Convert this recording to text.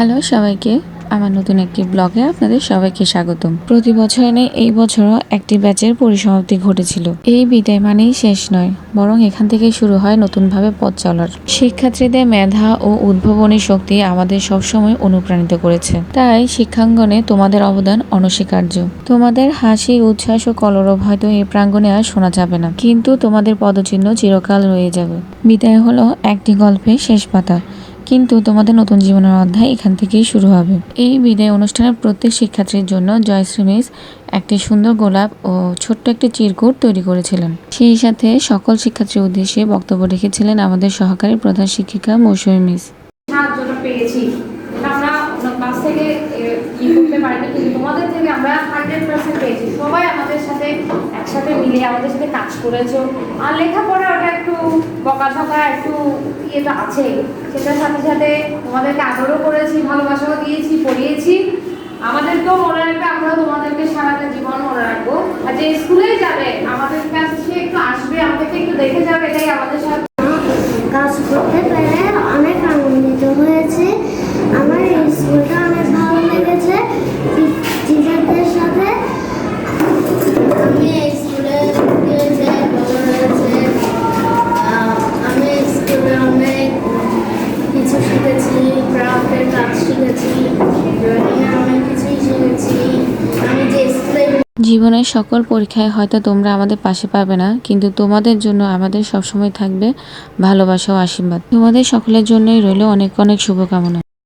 Hello সবাইকে, আমার নতুন একটি ব্লগে আপনাদের সবাইকে স্বাগতম। প্রতি বছর এনে এই বছরও একটি ব্যাচের পরিসমাপ্তি ঘটেছিল। এই বিদায় মানেই শেষ নয়, বরং এখান থেকে শুরু হয় নতুনভাবে পথ চলার। শিক্ষার্থীদের মেধা ও উদ্ভাবনী শক্তি আমাদের সবসময় অনুপ্রাণিত করেছে, তাই শিক্ষাঙ্গনে তোমাদের অবদান অনস্বীকার্য। তোমাদের হাসি, উচ্ছ্বাস ও কলরব হয়তো এই প্রাঙ্গণে আর শোনা যাবে না, কিন্তু তোমাদের পদচিহ্ন চিরকাল রয়ে যাবে। বিদায় হলো একটি গল্পের শেষ পাতা, কিন্তু তোমাদের নতুন জীবনের অধ্যায় এখান থেকেই শুরু হবে। এই বিদায় অনুষ্ঠানের প্রত্যেক শিক্ষার্থীর জন্য জয়শ্রী মিস একটি সুন্দর গোলাপ ও ছোট্ট একটি চিরকুট তৈরি করেছিলেন। সেই সাথে সকল শিক্ষার্থীর উদ্দেশ্যে বক্তব্য রেখেছিলেন আমাদের সহকারী প্রধান শিক্ষিকা মৌসুমী মিস। সাহায্যটা পেয়েছি, আমরা ক্লাস থেকে করতে পারিনি, কিন্তু তোমাদের থেকে আমরা 100% পেয়েছি। সবাই আমাদের সাথে একসাথে মিলে আমাদের সাথে কাজ করেছো। আর লেখাপড়া ওটা একটু বকাঝকা একটু ইয়েটা আছে, সেটার সাথে সাথে তোমাদেরকে আদরও করেছি, ভালোবাসাও দিয়েছি, পড়িয়েছি। আমাদেরকেও মনে রাখবে, আমরাও তোমাদেরকে সারাটা জীবন মনে রাখবো। আর যে স্কুলে যাবে আমাদের কাছে সে একটু আসবে, আমাদেরকে একটু দেখে যাবে, এটাই আমাদের সাথে কাজ করতে পেরে অনেক আনন্দিত হয়েছে। আমার এই স্কুলটা অনেক ভালো লেগেছে টিচারদের সাথে। আমি এই স্কুলে ভালো লেগেছে। আমি এই স্কুলে অনেক কিছু শিখেছি, ক্রাফটের কাজ শিখেছি, ড্রয়িংয়ের অনেক কিছুই শিখেছি। আমি যে স্কুলে জীবনের সকল পরীক্ষায় হয়তো তোমরা আমাদের পাশে পাবে না, কিন্তু তোমাদের জন্য আমাদের সবসময় থাকবে ভালোবাসা ও আশীর্বাদ। তোমাদের সকলের জন্যই রইল অনেক অনেক শুভকামনা।